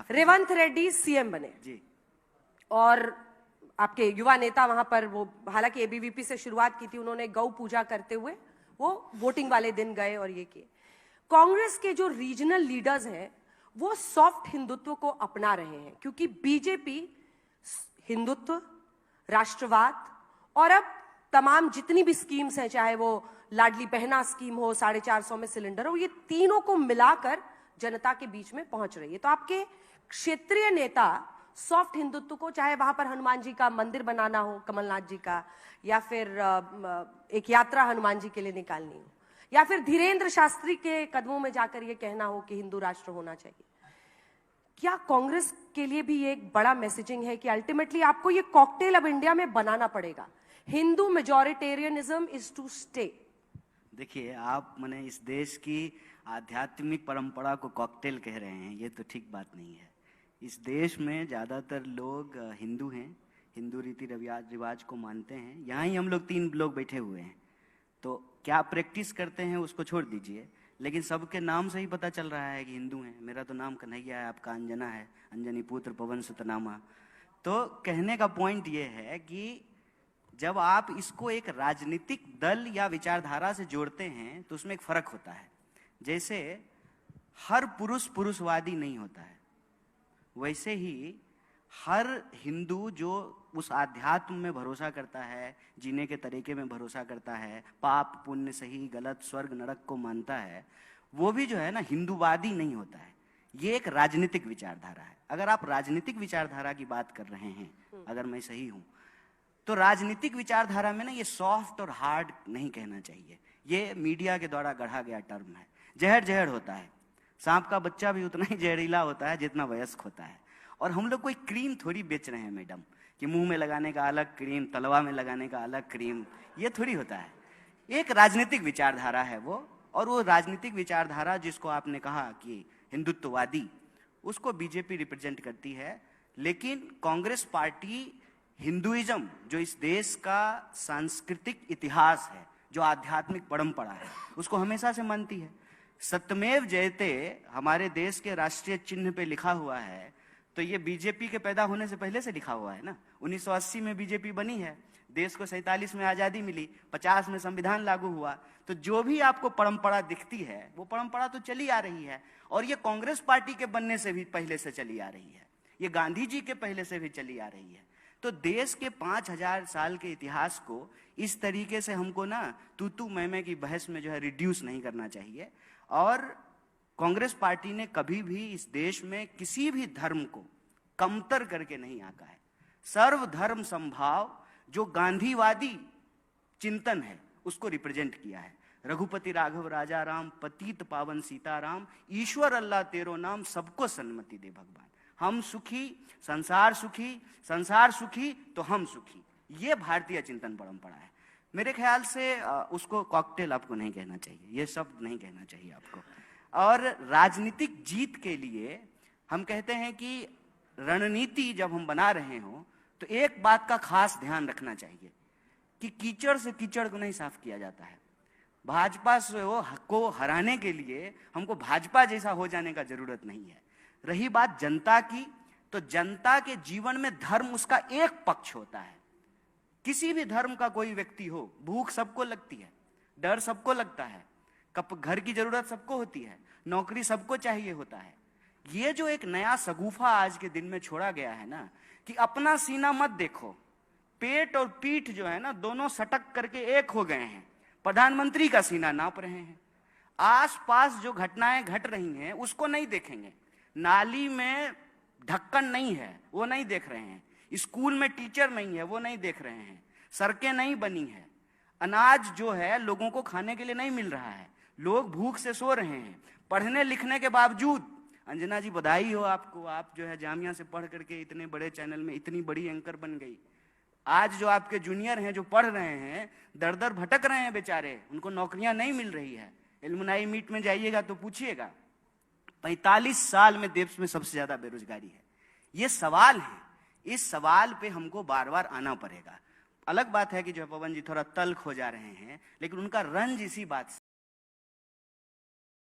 Revanth Reddy CM बने जी। और आपके युवा नेता वहां पर वो हालांकि एबीवीपी से शुरुआत की थी, उन्होंने गौ पूजा करते हुए वो वोटिंग वाले दिन गए और ये किए। कांग्रेस के जो रीजनल लीडर्स हैं वो सॉफ्ट हिंदुत्व को अपना रहे हैं, क्योंकि बीजेपी हिंदुत्व, राष्ट्रवाद और अब तमाम जितनी भी स्कीम्स हैं, चाहे वो लाडली बहना स्कीम हो, 450 में सिलेंडर हो, ये तीनों को मिलाकर जनता के बीच में पहुंच रही है। तो आपके क्षेत्रीय नेता सॉफ्ट हिंदुत्व को, चाहे वहां पर हनुमान जी का मंदिर बनाना हो कमलनाथ जी का, या फिर एक यात्रा हनुमान जी के लिए निकालनी हो, या फिर धीरेन्द्र शास्त्री के कदमों में जाकर ये कहना हो कि हिंदू राष्ट्र होना चाहिए, क्या कांग्रेस के लिए भी ये एक बड़ा मैसेजिंग है कि अल्टीमेटली आपको ये कॉकटेल अब इंडिया में बनाना पड़ेगा? Hindu majoritarianism is to stay. देखिए, आप मैंने इस देश की आध्यात्मिक परंपरा को कॉकटेल कह रहे हैं, ये तो ठीक बात नहीं है। इस देश में ज़्यादातर लोग हिंदू हैं, हिंदू रीति रिवाज को मानते हैं। यहाँ ही हम लोग 3 लोग बैठे हुए हैं, तो क्या प्रैक्टिस करते हैं उसको छोड़ दीजिए, लेकिन सबके नाम से ही पता चल रहा है कि हिंदू हैं। मेरा तो नाम कन्हैया है, आपका अंजना है, अंजनी पुत्र पवन सुत नामा। तो कहने का पॉइंट ये है कि जब आप इसको एक राजनीतिक दल या विचारधारा से जोड़ते हैं तो उसमें एक फर्क होता है। जैसे हर पुरुष पुरुषवादी नहीं होता है, वैसे ही हर हिंदू जो उस आध्यात्म में भरोसा करता है, जीने के तरीके में भरोसा करता है, पाप पुण्य सही गलत स्वर्ग नरक को मानता है, वो भी जो है ना हिंदूवादी नहीं होता है। ये एक राजनीतिक विचारधारा है। अगर आप राजनीतिक विचारधारा की बात कर रहे हैं, अगर मैं सही हूं, तो राजनीतिक विचारधारा में ना ये सॉफ्ट और हार्ड नहीं कहना चाहिए। ये मीडिया के द्वारा गढ़ा गया टर्म है। जहर जहर होता है, सांप का बच्चा भी उतना ही जहरीला होता है जितना वयस्क होता है। और हम लोग कोई क्रीम थोड़ी बेच रहे हैं मैडम, कि मुंह में लगाने का अलग क्रीम, तलवा में लगाने का अलग क्रीम, ये थोड़ी होता है। एक राजनीतिक विचारधारा है वो, और वो राजनीतिक विचारधारा जिसको आपने कहा कि हिंदुत्ववादी, उसको बीजेपी रिप्रेजेंट करती है। लेकिन कांग्रेस पार्टी हिंदुइज्म, जो इस देश का सांस्कृतिक इतिहास है, जो आध्यात्मिक परंपरा है, उसको हमेशा से मानती है। सत्यमेव जयते हमारे देश के राष्ट्रीय चिन्ह पे लिखा हुआ है, तो ये बीजेपी के पैदा होने से पहले से लिखा हुआ है ना। 1980 में बीजेपी बनी है, देश को 47 में आजादी मिली, 50 में संविधान लागू हुआ। तो जो भी आपको परंपरा दिखती है वो परंपरा तो चली आ रही है, और ये कांग्रेस पार्टी के बनने से भी पहले से चली आ रही है, ये गांधी जी के पहले से भी चली आ रही है। तो देश के 5000 साल के इतिहास को इस तरीके से हमको ना तू मैं की बहस में जो है रिड्यूस नहीं करना चाहिए। और कांग्रेस पार्टी ने कभी भी इस देश में किसी भी धर्म को कमतर करके नहीं आंका है। सर्वधर्म समभाव जो गांधीवादी चिंतन है उसको रिप्रेजेंट किया है। रघुपति राघव राजा राम, पतित पावन सीताराम, ईश्वर अल्लाह तेरो नाम, सबको सन्मति दे भगवान। हम सुखी, संसार सुखी तो हम सुखी। ये भारतीय चिंतन परंपरा है। मेरे ख्याल से उसको कॉकटेल आपको नहीं कहना चाहिए, ये शब्द नहीं कहना चाहिए आपको। और राजनीतिक जीत के लिए हम कहते हैं कि रणनीति जब हम बना रहे हो तो एक बात का खास ध्यान रखना चाहिए कि कीचड़ से कीचड़ को नहीं साफ किया जाता है। भाजपा को हराने के लिए हमको भाजपा जैसा हो जाने का जरूरत नहीं है। रही बात जनता की, तो जनता के जीवन में धर्म उसका एक पक्ष होता है। किसी भी धर्म का कोई व्यक्ति हो, भूख सबको लगती है, डर सबको लगता है, घर की जरूरत सबको होती है, नौकरी सबको चाहिए होता है। ये जो एक नया सगुफा आज के दिन में छोड़ा गया है ना, कि अपना सीना मत देखो, पेट और पीठ जो है ना दोनों सटक करके एक हो गए हैं, प्रधानमंत्री का सीना नाप रहे हैं। आसपास जो घटनाएं घट रही हैं उसको नहीं देखेंगे। नाली में ढक्कन नहीं है वो नहीं देख रहे हैं, स्कूल में टीचर नहीं है वो नहीं देख रहे हैं, सड़कें नहीं बनी है, अनाज जो है लोगों को खाने के लिए नहीं मिल रहा है, लोग भूख से सो रहे हैं। पढ़ने लिखने के बावजूद, अंजना जी बधाई हो आपको, आप जो है जामिया से पढ़ करके इतने बड़े चैनल में इतनी बड़ी एंकर बन गई। आज जो आपके जूनियर हैं जो पढ़ रहे हैं, दर दर भटक रहे हैं बेचारे, उनको नौकरियां नहीं मिल रही है। एलुमनाई मीट में जाइएगा तो पूछिएगा, 45 साल में देश में सबसे ज्यादा बेरोजगारी है। ये सवाल है, इस सवाल पे हमको बार बार आना पड़ेगा। अलग बात है कि जो पवन जी थोड़ा तल्ख हो जा रहे हैं, लेकिन उनका रंज इसी बात